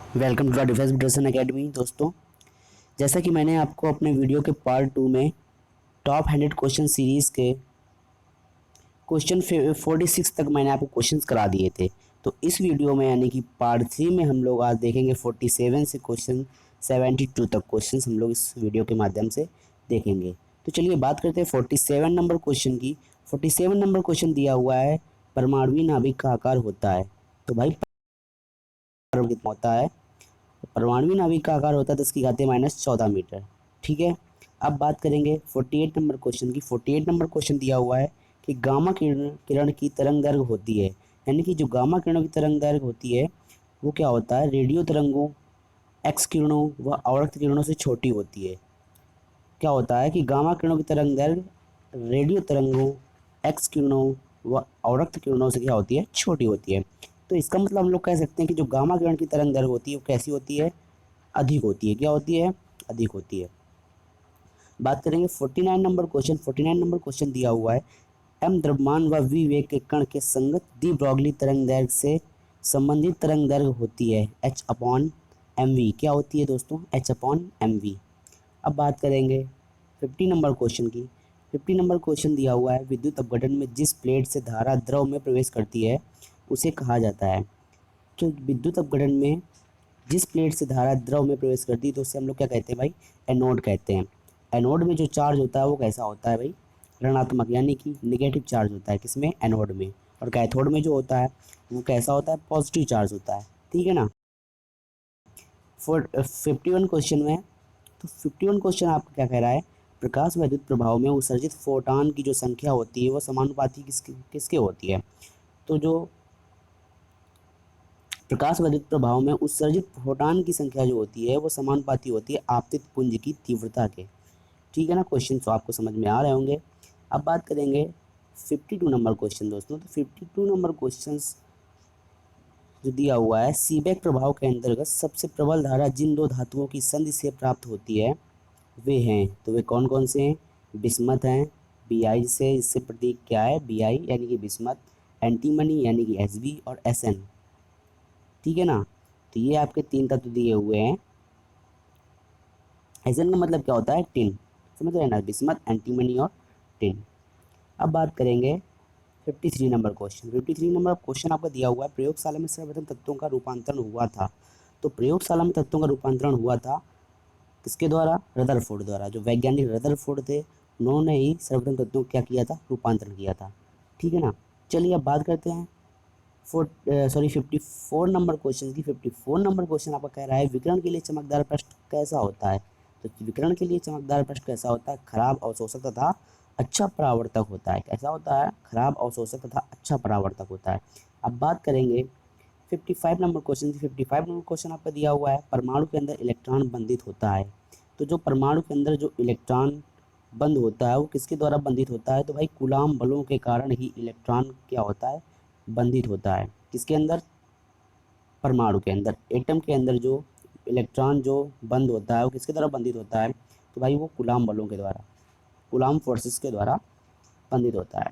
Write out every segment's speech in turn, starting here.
Welcome to defence preparation academy. दोस्तों, जैसा कि मैंने आपको अपने वीडियो के पार्ट 2 में टॉप 100 क्वेश्चन सीरीज़ के क्वेश्चन 46 तक मैंने आपको क्वेश्चंस करा दिए थे। तो इस वीडियो में यानी कि पार्ट 3 में हम लोग आज देखेंगे 47 से क्वेश्चन 72 तक क्वेश्चंस हम लोग इस वीडियो के माध्यम से देखेंगे। तो चलिए बात करते हैं 47 नंबर क्वेश्चन की। 47 नंबर क्वेश्चन दिया हुआ है, परमाणु नाभिक का आकार होता है। तो भाई परमाणु कितना होता है? परमाणु नाभिक का आकार होता है 10⁻⁻14 मीटर। ठीक है। अब बात करेंगे 48 नंबर क्वेश्चन की। 48 नंबर क्वेश्चन दिया हुआ है कि गामा किरण की तरंग दैर्घ्य होती है, यानी कि जो गामा किरणों की तरंग दैर्घ्य होती है वो क्या होता है? रेडियो तरंगों, एक्स किरणों व आवर्त किरणों से छोटी होती है। क्या होता है कि गामा किरणों की तरंग दैर्घ्य रेडियो तरंगों, एक्स किरणों व आवर्त किरणों से क्या होती है? छोटी होती है। तो इसका मतलब हम लोग कह सकते हैं कि जो गामा किरण की तरंग दैर्घ्य होती है वो कैसी होती है? अधिक होती है। क्या होती है? अधिक होती है। बात करेंगे 49 नंबर क्वेश्चन। 49 नंबर क्वेश्चन दिया हुआ है, एम द्रव्यमान व वी वेग के कण के संगत दी ब्रॉगली तरंग दैर्घ्य से संबंधित तरंग दैर्घ्य होती है एच अपॉन एम वी। क्या होती है दोस्तों? H upon M V. अब बात करेंगे 50 नंबर क्वेश्चन की। 50 नंबर क्वेश्चन दिया हुआ है, विद्युत अपघटन में जिस प्लेट से धारा द्रव में प्रवेश करती है उसे कहा जाता है। तो विद्युत अपघटन में जिस प्लेट से धारा द्रव में प्रवेश करती है तो उससे हम लोग क्या कहते हैं भाई? एनोड कहते हैं। एनोड में जो चार्ज होता है वो कैसा होता है भाई? ऋणात्मक, यानी कि निगेटिव चार्ज होता है। किसमें? एनोड में। और कैथोड में जो होता है वो कैसा होता है? पॉजिटिव चार्ज होता है। ठीक है ना। 51 क्वेश्चन में, तो 51 क्वेश्चन आपका क्या कह रहा है? प्रकाश वैद्युत प्रभाव में उत्सर्जित फोटॉन की जो संख्या होती है वो समानुपाती किसके किसके होती है? तो जो प्रकाश वैद्युत प्रभाव में उत्सर्जित फोटॉन की संख्या जो होती है वो समानुपाती होती है आपतित पुंज की तीव्रता के। ठीक है ना। क्वेश्चन तो आपको समझ में आ रहे होंगे। अब बात करेंगे 52 नंबर क्वेश्चन। दोस्तों, तो 52 नंबर क्वेश्चन जो दिया हुआ है, सीबेक प्रभाव के अंतर्गत सबसे प्रबल धारा जिन दो धातुओं की संधि से प्राप्त होती है वे हैं, तो वे कौन कौन से हैं? बिस्मथ हैं, बी आई से, इससे प्रतीक क्या है? बी आई यानी कि बिस्मथ, एंटीमनी यानी कि एस बी, और एस एन। ठीक है ना। तो ये आपके तीन तत्व दिए हुए हैं। एस एन का मतलब क्या होता है? टिन। समझ रहे हैं ना? बिस्मथ, एंटीमनी और टिन। अब बात करेंगे 53 नंबर क्वेश्चन। 53 नंबर क्वेश्चन आपका दिया हुआ है, प्रयोगशाला में सर्वप्रथम तत्वों का रूपांतरण हुआ था। तो प्रयोगशाला में तत्वों का रूपांतरण हुआ था किसके द्वारा? रदरफोर्ड द्वारा। जो वैज्ञानिक रदरफोर्ड थे उन्होंने ही सर्वप्रथम तत्वों को क्या किया था? रूपांतरण किया था। ठीक है ना। चलिए अब बात करते हैं 54 नंबर क्वेश्चन की। 54 नंबर क्वेश्चन आपका कह रहा है, विकिरण के लिए चमकदार पृष्ठ कैसा होता है? तो विकिरण के लिए चमकदार पृष्ठ कैसा होता है? खराब अवशोषक तथा अच्छा परावर्तक होता है। कैसा होता है? खराब अवशोषक तथा अच्छा परावर्तक होता है। अब बात करेंगे 55 नंबर क्वेश्चन की। 55 नंबर क्वेश्चन आपका दिया हुआ है, परमाणु के अंदर इलेक्ट्रॉन बंधित होता है। तो जो परमाणु के अंदर जो इलेक्ट्रॉन बंद होता है वो किसके द्वारा बंधित होता है? तो भाई कूलाम बलों के कारण ही इलेक्ट्रॉन क्या होता है? बंधित होता है। किसके अंदर? परमाणु के अंदर। एटम के अंदर जो इलेक्ट्रॉन जो बंद होता है वो किसके द्वारा बंधित होता है? तो भाई वो कूलाम बलों के द्वारा, कूलाम फोर्सेस के द्वारा बंधित होता है।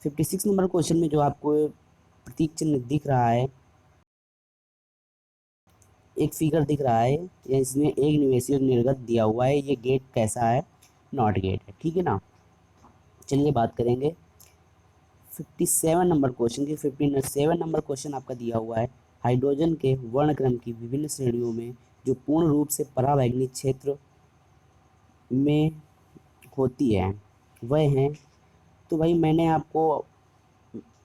56 नंबर क्वेश्चन में जो आपको प्रतीक चिन्ह दिख रहा है, एक फिगर दिख रहा है, या इसमें एक निवेशी और निर्गत दिया हुआ है, ये गेट कैसा है? नॉट गेट है। ठीक है ना। चलिए बात करेंगे 57 नंबर क्वेश्चन की। 57 नंबर क्वेश्चन आपका दिया हुआ है, हाइड्रोजन के वर्णक्रम की विभिन्न श्रेणियों में जो पूर्ण रूप से परावैंगनी क्षेत्र में होती है वह हैं। तो भाई मैंने आपको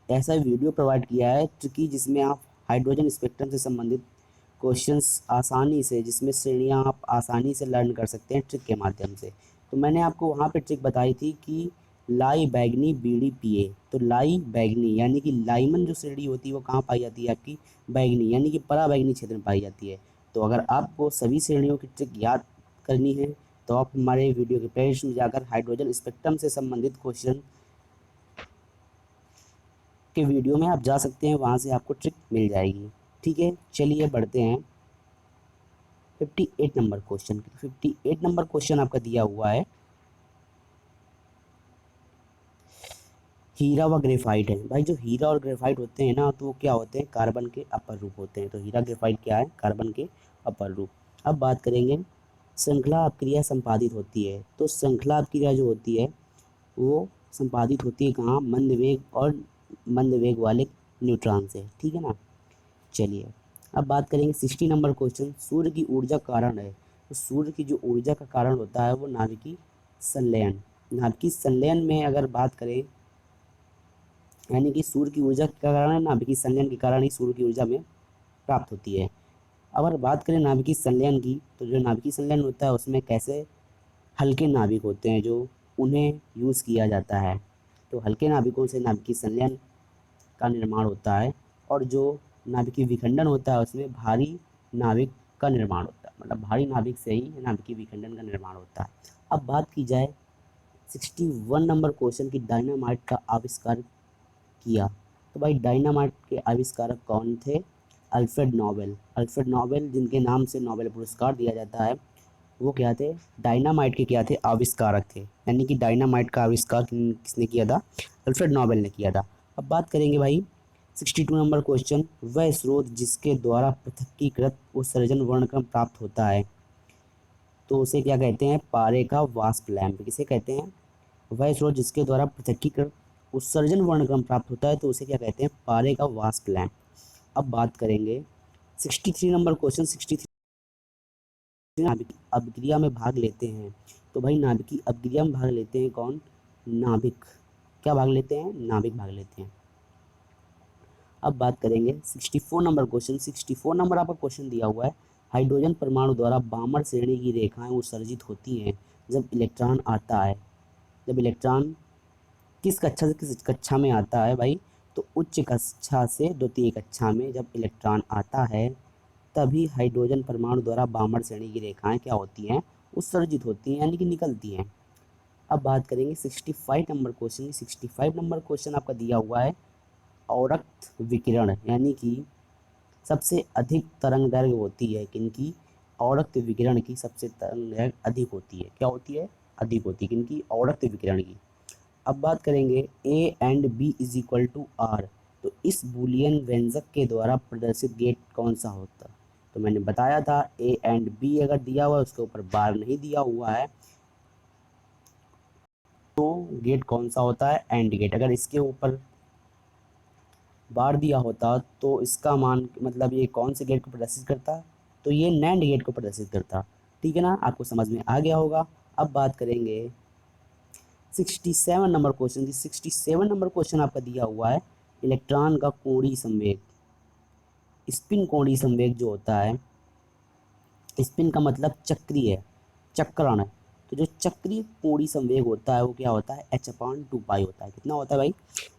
ऐसा वीडियो प्रोवाइड किया है कि जिसमें आप हाइड्रोजन स्पेक्ट्रम से संबंधित क्वेश्चंस आसानी से, जिसमें श्रेणियां आप आसानी से लर्न कर सकते हैं ट्रिक के माध्यम से। तो मैंने आपको वहाँ पे ट्रिक बताई थी कि लाई बैगनी बीड़ी पिए। तो लाई बैगनी यानी कि लाइमन जो श्रेणी होती है वो कहाँ पाई जाती है? आपकी बैगनी यानी कि परा बैगनी क्षेत्र में पाई जाती है। तो अगर आपको सभी श्रेणियों की ट्रिक याद करनी है तो आप हमारे वीडियो के प्लेलिस्ट में जाकर हाइड्रोजन स्पेक्ट्रम से संबंधित क्वेश्चन के वीडियो में आप जा सकते हैं, वहाँ से आपको ट्रिक मिल जाएगी। ठीक है। चलिए बढ़ते हैं 58 नंबर क्वेश्चन। 58 नंबर क्वेश्चन आपका दिया हुआ है, हीरा व ग्रेफाइट है। भाई जो हीरा और ग्रेफाइट होते हैं ना, तो वो क्या होते हैं, कार्बन के अपर रूप होते हैं। तो हीरा ग्रेफाइट क्या है, कार्बन के अपर रूप। अब बात करेंगे श्रृंखला अपक्रिया संपादित होती है। तो श्रृंखला अपक्रिया जो होती है वो संपादित होती है कहाँ, मंद वेग और मंद वेग वाले न्यूट्रॉन से, ठीक है ना। चलिए अब बात करेंगे 60 नंबर क्वेश्चन, सूर्य की ऊर्जा कारण है। तो सूर्य की जो ऊर्जा का कारण होता है वो नाभिकीय संलयन। नाभिकीय संलयन में अगर बात करें, यानी कि सूर्य की ऊर्जा का कारण है, नाभिकीय संलयन के कारण ही सूर्य की ऊर्जा में प्राप्त होती है। अब अगर बात करें नाभिकीय संलयन की, तो जो नाभिकीय संलयन होता है उसमें कैसे हल्के नाभिक होते हैं जो उन्हें यूज़ किया जाता है। तो हल्के नाभिकों से नाभिकीय संलयन का निर्माण होता है, और जो नाभिकीय विखंडन होता है उसमें भारी नाभिक का निर्माण होता है, मतलब भारी नाभिक से ही नाभिकीय विखंडन का निर्माण होता है। अब बात की जाए 61 नंबर क्वेश्चन की, डायनामाइट का आविष्कार किया। तो भाई डायनामाइट के आविष्कारक कौन थे, अल्फ्रेड नोबेल। अल्फ्रेड नोबेल जिनके नाम से नोबेल पुरस्कार दिया जाता है, वो क्या थे, डायनामाइट के क्या थे, आविष्कारक थे। यानी कि डायनामाइट का आविष्कार किसने किया था, अल्फ्रेड नोबेल ने किया था। अब बात करेंगे भाई 62 नंबर क्वेश्चन, वह स्रोत जिसके द्वारा पृथक्कीकृत उत्सर्जन वर्णक्रम प्राप्त होता है, तो उसे क्या कहते हैं, पारे का वाष्प लैंप। किसे कहते हैं, वह स्रोत जिसके द्वारा पृथक्कीकृत उत्सर्जन वर्णक्रम प्राप्त होता है, तो उसे क्या कहते हैं, पारे का वाष्प लैंप। अब बात करेंगे 63 नंबर क्वेश्चन, 63 नाभिक अपक्रिया में भाग लेते हैं। तो भाई नाभिकीय अपक्रिया में भाग लेते हैं कौन, नाभिक। क्या भाग लेते हैं, नाभिक भाग लेते हैं। अब बात करेंगे 64 नंबर क्वेश्चन, 64 नंबर आपका क्वेश्चन दिया हुआ है, हाइड्रोजन परमाणु द्वारा बामर श्रेणी की रेखाएं उत्सर्जित होती हैं जब इलेक्ट्रॉन आता है। जब इलेक्ट्रॉन किस कक्षा से किस कक्षा में आता है भाई, तो उच्च कक्षा से द्वितीय कक्षा में जब इलेक्ट्रॉन आता है, तभी हाइड्रोजन परमाणु द्वारा बामर श्रेणी की रेखाएं क्या होती हैं, उत्सर्जित होती हैं, यानी कि निकलती हैं। अब बात करेंगे 65 नंबर क्वेश्चन। 65 नंबर क्वेश्चन आपका दिया हुआ है, औरक्त विकिरण, यानी कि सबसे अधिक तरंग दैर्घ्य होती है किनकी, औरक्त विकिरण की सबसे तरंग दैर्घ्य अधिक होती है। क्या होती है, अधिक होती है किनकी, औरक्त विकिरण की। अब बात करेंगे A and B is equal to R. तो इस बूलियन व्यंजक के द्वारा प्रदर्शित गेट कौन सा होता है, तो मैंने बताया था ए एंड बी अगर दिया हुआ है उसके ऊपर बार नहीं दिया हुआ है, तो गेट कौन सा होता है, एंड गेट। अगर इसके ऊपर बार दिया होता तो इसका मान मतलब ये कौन से गेट को प्रदर्शित करता, तो ये नैंड गेट को प्रदर्शित करता। ठीक है ना, आपको समझ में आ गया होगा। अब बात करेंगे 67 नंबर क्वेश्चन की। 67 नंबर क्वेश्चन आपका दिया हुआ है, इलेक्ट्रॉन का कोणीय संवेग, स्पिन कोणीय संवेग जो होता है, स्पिन का मतलब चक्रीय, चक्रण। तो जो चक्रीय कोणीय संवेग होता है वो क्या होता है, h/2 होता है। कितना होता है भाई,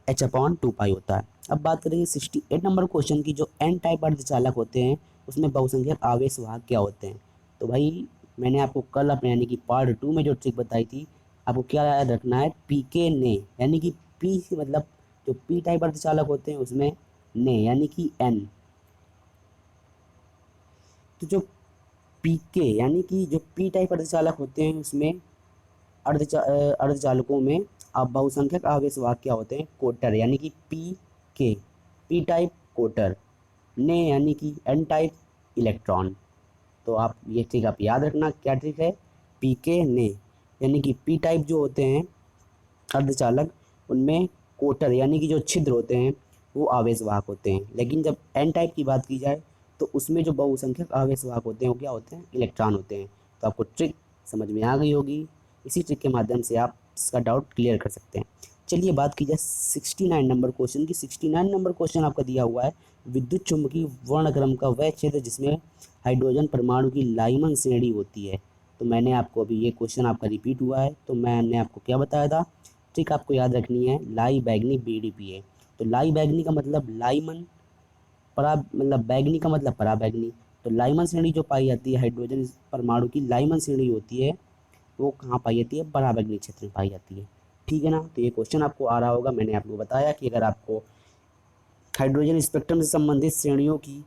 h/2 होता है। अब बात करेंगे 68 नंबर क्वेश्चन की, जो एन टाइप अर्धचालक होते हैं उसमें बहुसंख्यक आवेश वाहक क्या होते हैं। तो भाई मैंने आपको कल अपने यानी कि पार्ट 2 में जो ट्रिक बताई थी, आपको क्या याद रखना है, पी के ने, यानी कि पी मतलब जो पी टाइप अर्धचालक होते हैं उसमें ने यानी कि एन। तो जो पीके यानी कि जो पी टाइप अर्धचालक होते हैं उसमें अर्धचालकों में अब बहुसंख्यक आवेश वाहक क्या होते हैं, कोटर, यानी कि पी के, पी टाइप कोटर, ने यानी कि एन टाइप इलेक्ट्रॉन। तो आप ये ट्रिक आप याद रखना, क्या ट्रिक है, पी के ने, यानी कि पी टाइप जो होते हैं अर्धचालक उनमें कोटर यानी कि जो छिद्र होते हैं वो आवेश वाहक होते हैं, लेकिन जब एन टाइप की बात की जाए तो उसमें जो बहुसंख्यक आवेश वाहक होते हैं वो क्या होते हैं, इलेक्ट्रॉन होते हैं। तो आपको ट्रिक समझ में आ गई होगी, इसी ट्रिक के माध्यम से आप इसका डाउट क्लियर कर सकते हैं। चलिए बात की जाए 69 नंबर क्वेश्चन की। 69 नंबर क्वेश्चन आपका दिया हुआ है, विद्युत चुंबकीय वर्णक्रम का वह क्षेत्र जिसमें हाइड्रोजन परमाणु की लाइमन श्रेणी होती है। तो मैंने आपको अभी ये क्वेश्चन आपका रिपीट हुआ है, तो मैंने आपको क्या बताया था, ट्रिक आपको याद रखनी है, लाई बैगनी BDPA। तो लाई बैगनी का मतलब लाइमन, परा मतलब बैगनी का मतलब परा बैगनी। तो लाइमन श्रेणी जो पाई जाती है हाइड्रोजन परमाणु की, लाइमन श्रेणी होती है वो कहाँ पाई जाती है, परा बैगनी क्षेत्र में पाई जाती है। ठीक है ना, तो ये क्वेश्चन आपको आ रहा होगा। मैंने आपको बताया कि अगर आपको हाइड्रोजन स्पेक्ट्रम से संबंधित श्रेणियों की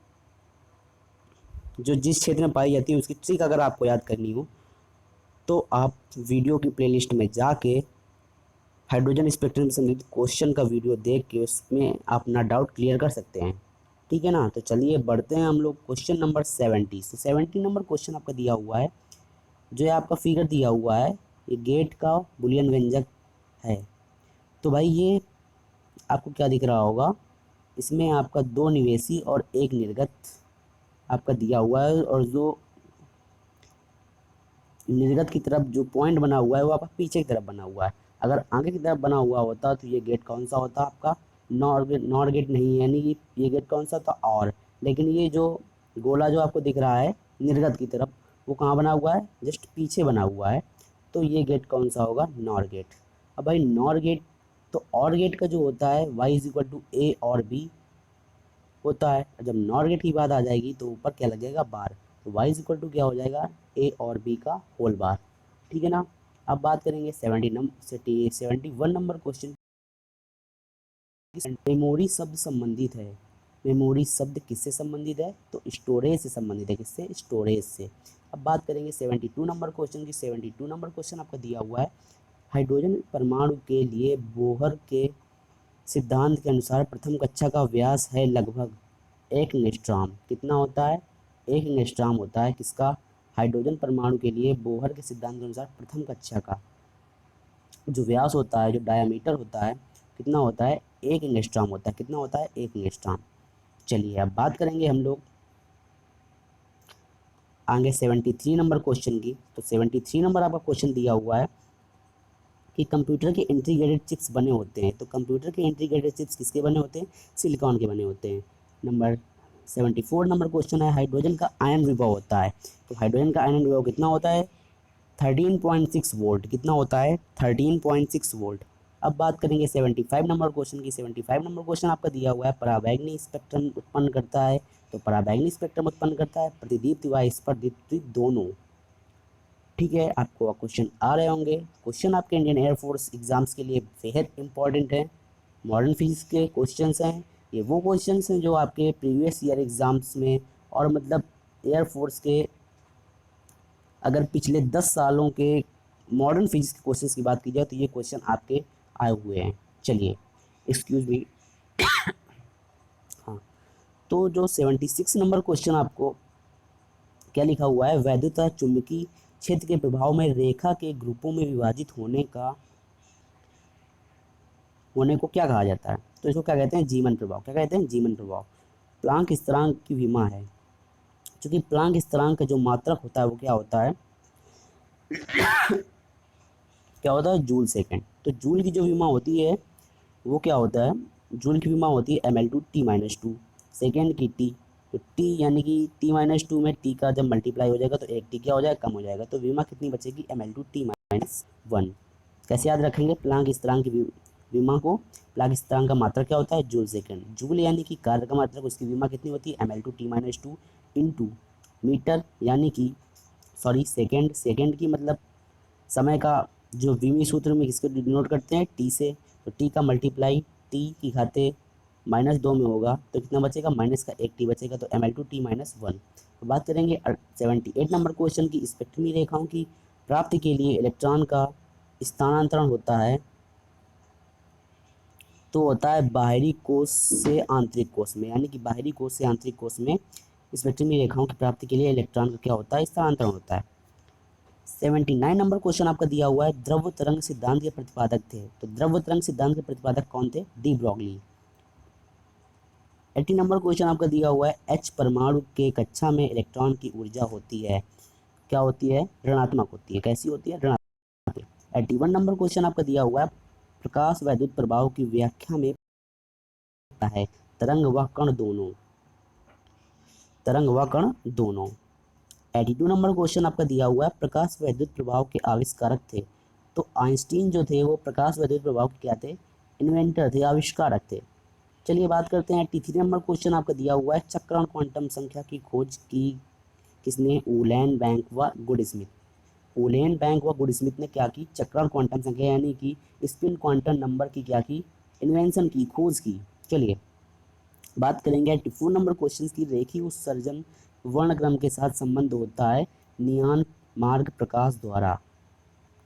जो जिस क्षेत्र में पाई जाती है उसकी ट्रिक अगर आपको याद करनी हो, तो आप वीडियो की प्लेलिस्ट में जाके हाइड्रोजन स्पेक्ट्रम से संबंधित क्वेश्चन का वीडियो देख के उसमें आप अपना डाउट क्लियर कर सकते हैं। ठीक है ना। तो चलिए बढ़ते हैं हम लोग क्वेश्चन नंबर 70 से। 70 नंबर क्वेश्चन आपका दिया हुआ है, जो है आपका फिगर दिया हुआ है, ये गेट का बुलियन व्यंजक है। तो भाई ये आपको क्या दिख रहा होगा, इसमें आपका दो निवेशी और एक निर्गत आपका दिया हुआ है, और जो निर्गत की तरफ जो पॉइंट बना हुआ है वो आपका पीछे की तरफ बना हुआ है। अगर आगे की तरफ बना हुआ होता तो ये गेट कौन सा होता आपका, नॉर गेट नहीं, यानी कि ये गेट कौन सा था, और लेकिन ये जो गोला जो आपको दिख रहा है निर्गत की तरफ, वो कहाँ बना हुआ है, जस्ट पीछे बना हुआ है। तो ये गेट कौन सा होगा, नॉर गेट। अब भाई नॉर गेट, तो और गेट का जो होता है वाई इज इक्वल टू ए और बी होता है। जब नॉर गेट की बात आ जाएगी तो ऊपर क्या लगेगा, बार। तो वाई इज इक्वल टू क्या हो जाएगा, ए और बी का होल बार। ठीक है ना। अब बात करेंगे 71 नंबर क्वेश्चन। मेमोरी शब्द संबंधित है, मेमोरी शब्द किससे संबंधित है, तो स्टोरेज से संबंधित है। किससे, स्टोरेज से। अब बात करेंगे 72 नंबर क्वेश्चन की। 72 नंबर क्वेश्चन आपका दिया हुआ है, हाइड्रोजन परमाणु के लिए बोहर के सिद्धांत के अनुसार प्रथम कक्षा का व्यास है लगभग 1 एंगस्ट्रॉम। कितना होता है, 1 एंगस्ट्रॉम होता है। किसका, हाइड्रोजन परमाणु के लिए बोहर के सिद्धांत के अनुसार प्रथम कक्षा का जो व्यास होता है, जो डायामीटर होता है, कितना होता है, 1 एंगस्ट्रॉम होता है। कितना होता है, 1 एंगस्ट्रॉम। चलिए अब बात करेंगे हम लोग आगे 73 नंबर क्वेश्चन की। तो 73 नंबर आपका क्वेश्चन दिया हुआ है कि कंप्यूटर के इंटीग्रेटेड चिप्स बने होते हैं। तो कंप्यूटर के इंटीग्रेटेड चिप्स किसके बने होते हैं, सिलिकॉन के बने होते हैं। नंबर 74 नंबर क्वेश्चन है, हाइड्रोजन का आयन विभव होता है। तो हाइड्रोजन का आयन विभव कितना होता है, 13.6 वोल्ट। कितना होता है, 13.6 वोल्ट। अब बात करेंगे 75 नंबर क्वेश्चन की। 75 नंबर क्वेश्चन आपका दिया हुआ है, पराबैंगनी स्पेक्ट्रम उत्पन्न करता है। तो पराबैंगनी स्पेक्ट्रम उत्पन्न करता है प्रतिदीप्ति व स्पर्शदीप्ति दोनों। ठीक है, आपको क्वेश्चन आ रहे होंगे। क्वेश्चन आपके इंडियन एयरफोर्स एग्जाम्स के लिए बेहद इंपॉर्टेंट है। मॉडर्न फिजिक्स के क्वेश्चंस हैं, ये वो क्वेश्चंस हैं जो आपके प्रीवियस ईयर एग्ज़ाम्स में, और मतलब एयरफोर्स के अगर पिछले 10 सालों के मॉडर्न फिजिक्स के क्वेश्चंस की बात की जाए तो ये क्वेश्चन आपके आए हुए हैं। चलिए, एक्सक्यूज मी। हाँ, तो जो 76 नंबर क्वेश्चन आपको क्या लिखा हुआ है, वैद्युत चुंबकीय क्षेत्र के प्रभाव में रेखा के ग्रुपों में विभाजित होने को क्या कहा जाता है। तो इसको क्या कहते हैं, जीवन प्रभाव। क्या कहते हैं, जीवन प्रभाव। प्लांक स्थिरांक की विमा है, क्योंकि प्लांक स्थिरांक का जो मात्रक होता है वो क्या होता है, क्या होता है, जूल सेकेंड। तो जूल की जो विमा होती है वो क्या होता है, जूल की विमा होती है ml/t-2 सेकेंड की टी। तो टी यानी कि t-2 में टी का जब मल्टीप्लाई हो जाएगा तो एक टी क्या हो जाएगा, कम हो जाएगा। तो विमा कितनी बचेगी, ml/t-1। कैसे याद रखेंगे, प्लांक स्थिरांक की विमा को, प्लांक स्थिरांक का मात्रक क्या होता है, जूल सेकेंड। जूल यानी कि कार्य का मात्रक, उसकी विमा कितनी होती है, ml/t-2 इंटू मीटर, यानी कि सॉरी सेकेंड, सेकेंड की मतलब समय का जो विमी सूत्र में किसको डिनोट करते हैं, टी से। तो टी का मल्टीप्लाई टी की घाते -2 में होगा तो कितना बचेगा, माइनस का 1 टी बचेगा। तो ml/t-1। तो बात करेंगे 78 नंबर क्वेश्चन की। स्पेक्ट्रमी रेखाओं की प्राप्ति के लिए इलेक्ट्रॉन का स्थानांतरण होता है, तो होता है बाहरी कोश से आंतरिक कोश में, यानी कि बाहरी कोश से आंतरिक कोश में स्पेक्ट्रमी रेखाओं की प्राप्ति के लिए इलेक्ट्रॉन का क्या होता है, स्थानांतरण होता है। 79 नंबर क्वेश्चन आपका दिया हुआ है, द्रव तरंग सिद्धांत के प्रतिपादक थे। तो द्रव तरंग सिद्धांत के प्रतिपादक कौन थे, डी ब्रॉगली। 80 नंबर क्वेश्चन आपका दिया हुआ है, एच परमाणु के कक्षा में इलेक्ट्रॉन की ऊर्जा होती है, क्या होती है, ऋणात्मक होती है। कैसी होती है, ऋणात्मक। 81 नंबर क्वेश्चन आपका दिया हुआ है, प्रकाश वैद्युत प्रभाव की व्याख्या में है तरंग व कण दोनों, तरंग व कण दोनों। 82 नंबर क्वेश्चन आपका दिया हुआ है, प्रकाश वैद्युत प्रभाव के आविष्कारक थे। तो आइंस्टीन जो थे वो प्रकाश वैद्युत प्रभाव के क्या थे, इन्वेंटर थे, आविष्कारक थे। चलिए बात करते हैं 83 नंबर क्वेश्चन आपका दिया हुआ है, चक्रण क्वांटम संख्या की खोज की किसने, उलेन बैंक व गुडस्मिथ। उलेन बैंक व गुडस्मिथ ने क्या की, चक्रण क्वांटम संख्या यानी कि स्पिन क्वांटम नंबर की क्या की, इन्वेंशन की, खोज की। चलिए बात करेंगे 84 नंबर क्वेश्चन की। रेखीय उत्सर्जन वर्णक्रम के साथ संबंध होता है नियॉन मार्ग प्रकाश द्वारा।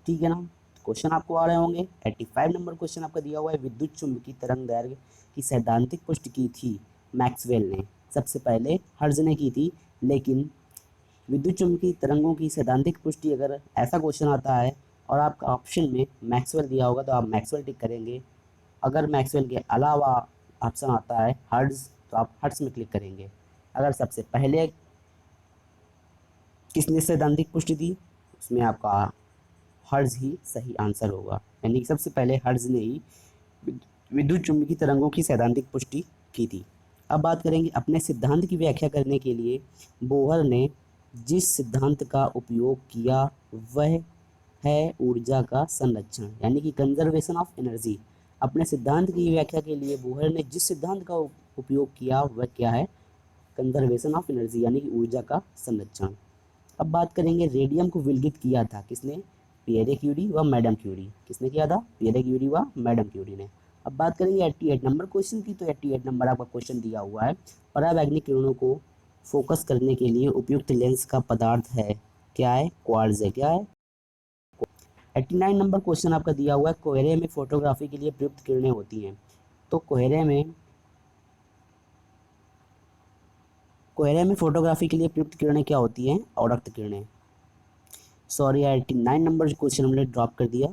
ठीक है ना। क्वेश्चन आपको आ रहे होंगे। 85 नंबर क्वेश्चन आपका दिया हुआ है, विद्युत चुम्बकीय तरंग दैर्घ्य की सैद्धांतिक पुष्टि की थी मैक्सवेल ने। सबसे पहले हर्ट्ज ने की थी, लेकिन विद्युत चुम्बकीय तरंगों की सैद्धांतिक पुष्टि अगर ऐसा क्वेश्चन आता है और आपका ऑप्शन में मैक्सवेल दिया होगा तो आप मैक्सवेल टिक करेंगे। अगर मैक्सवेल के अलावा ऑप्शन आता है हर्ट्ज तो आप हर्ट्ज में क्लिक करेंगे। अगर सबसे पहले किसने सैद्धांतिक पुष्टि दी, उसमें आपका हर्ट्ज ही सही आंसर होगा, यानी कि सबसे पहले हर्ट्ज ने ही विद्युत चुम्बकीय तरंगों की सैद्धांतिक पुष्टि की थी। अब बात करेंगे अपने सिद्धांत की व्याख्या करने के लिए बोहर ने जिस सिद्धांत का उपयोग किया वह है ऊर्जा का संरक्षण, यानी कि कंजर्वेशन ऑफ एनर्जी। अपने सिद्धांत की व्याख्या के लिए बोहर ने जिस सिद्धांत का उपयोग किया वह क्या है, कंजर्वेशन ऑफ एनर्जी, यानी कि ऊर्जा का संरक्षण। अब बात करेंगे रेडियम को विलगित किया था किसने, पियरे क्यूरी व मैडम क्यूरी। किसने किया था, पियरे क्यूरी व मैडम क्यूरी ने। अब बात करेंगे 88 नंबर क्वेश्चन की, तो 88 नंबर आपका क्वेश्चन दिया हुआ है, परावैंगनिक किरणों को फोकस करने के लिए उपयुक्त लेंस का पदार्थ है, क्या है, क्वार्ट्ज है, क्या है। 89 नंबर क्वेश्चन आपका दिया हुआ है, कोहरे में फोटोग्राफी के लिए प्रयुक्त किरणें होती हैं, तो कोहरे में फोटोग्राफी के लिए प्रयुक्त किरणें क्या होती हैं, अवरक्त किरणें। सॉरी 89 नंबर क्वेश्चन हमने ड्रॉप कर दिया।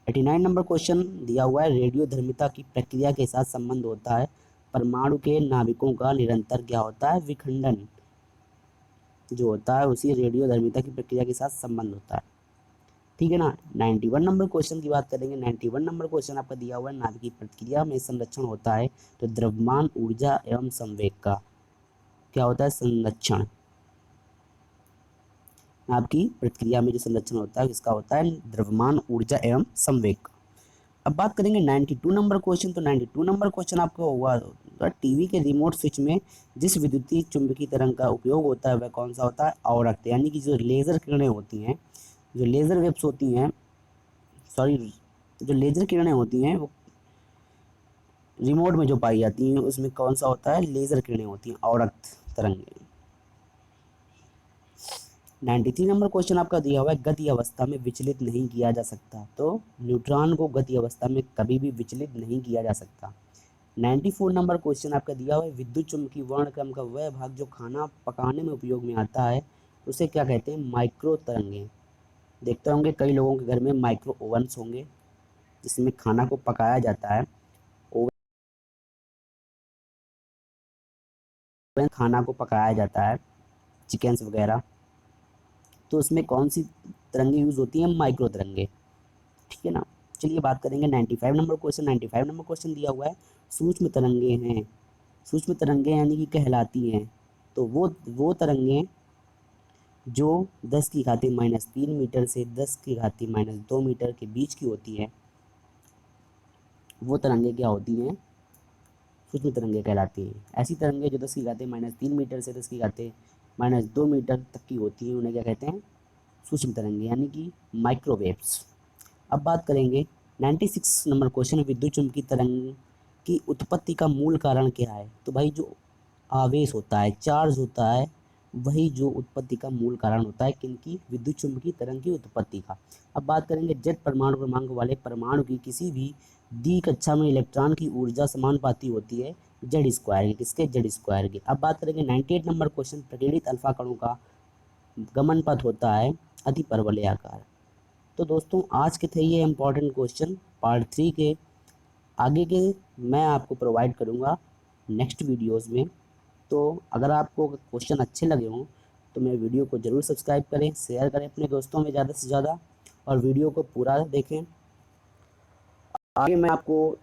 89 नंबर क्वेश्चन दिया हुआ है, रेडियोधर्मिता की प्रक्रिया के साथ संबंध होता है परमाणु के नाभिकों का निरंतर क्या होता है, विखंडन जो होता है उसी रेडियोधर्मिता की प्रक्रिया के साथ संबंध होता है, ठीक है ना। 91 नंबर क्वेश्चन की बात करेंगे। 91 नंबर क्वेश्चन आपका दिया हुआ है, नाभिकीय प्रक्रिया में संरक्षण होता है तो द्रव्यमान ऊर्जा एवं संवेग का क्या होता है, संरक्षण। नाभिकीय प्रक्रिया में जो संरक्षण होता है इसका होता है द्रव्यमान ऊर्जा एवं संवेग का। अब बात करेंगे 92 नंबर क्वेश्चन, तो 92 नंबर क्वेश्चन आपको हुआ तो टीवी के रिमोट स्विच में जिस विद्युतीय चुंबकीय तरंग का उपयोग होता है वह कौन सा होता है, अवरक्त, यानी कि जो लेजर किरणें होती हैं, जो लेजर वेव्स होती हैं, सॉरी जो लेजर किरणें होती हैं वो रिमोट में जो पाई जाती हैं उसमें कौन सा होता है, लेजर किरणें होती हैं, अवरक्त तरंगें। 93 नंबर क्वेश्चन आपका दिया हुआ है, गति अवस्था में विचलित नहीं किया जा सकता, तो न्यूट्रॉन को गति अवस्था में कभी भी विचलित नहीं किया जा सकता। 94 नंबर क्वेश्चन आपका दिया हुआ है, विद्युत चुम्बकीय वर्णक्रम का वह भाग जो खाना पकाने में उपयोग में आता है उसे क्या कहते हैं, माइक्रो तरंगें। देखते होंगे कई लोगों के घर में माइक्रो ओवन्स होंगे जिसमें खाना को पकाया जाता है, ओवन खाना को पकाया जाता है, चिकन्स वगैरह, तो उसमें कौन सी तरंगें यूज़ होती हैं, माइक्रो तरंगें, ठीक है ना। चलिए बात करेंगे 95 नंबर क्वेश्चन। 95 नंबर क्वेश्चन दिया हुआ है, सूक्ष्म तरंगें हैं, सूक्ष्म तरंगें यानी कि कहलाती हैं, तो वो तरंगें जो 10 की घाती -3 मीटर से 10 की घाती -2 मीटर के बीच की होती है वो तरंगें क्या होती हैं, सूक्ष्म तरंगें कहलाती हैं। ऐसी तरंगें जो 10 की घाती -3 मीटर से 10 की घाती -2 मीटर तक की होती हैं उन्हें क्या कहते हैं, सूक्ष्म तरंगें, यानी कि माइक्रोवेव्स। अब बात करेंगे 96 नंबर क्वेश्चन, विद्युत चुम्बकीय तरंग की उत्पत्ति का मूल कारण क्या है, तो भाई जो आवेश होता है, चार्ज होता है, वही जो उत्पत्ति का मूल कारण होता है किनकी, विद्युत चुम्बकीय तरंग की उत्पत्ति का। अब बात करेंगे जेड परमाणु क्रमांक वाले परमाणु की किसी भी डी कक्षा में इलेक्ट्रॉन की ऊर्जा समानुपाती होती है जेड स्क्वायर की, किसके, जेड स्क्वायर की। अब बात करेंगे 98 नंबर क्वेश्चन, प्रकीर्णित अल्फा कणों का गमन पथ होता है अति परवलयाकार। तो दोस्तों आज के थे ये इम्पॉर्टेंट क्वेश्चन, पार्ट 3 के आगे के मैं आपको प्रोवाइड करूँगा नेक्स्ट वीडियोज़ में। तो अगर आपको क्वेश्चन अच्छे लगे हों तो मेरे वीडियो को ज़रूर सब्सक्राइब करें, शेयर करें अपने दोस्तों में ज़्यादा से ज़्यादा और वीडियो को पूरा देखें। आगे मैं आपको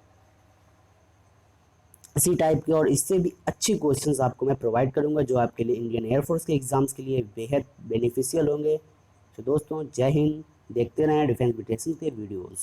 इसी टाइप के और इससे भी अच्छे क्वेश्चंस आपको मैं प्रोवाइड करूंगा जो आपके लिए इंडियन एयरफोर्स के एग्ज़ाम्स के लिए बेहद बेनिफिशियल होंगे। तो दोस्तों जय हिंद, देखते रहें डिफेंस ब्रिटेशन के वीडियोज़।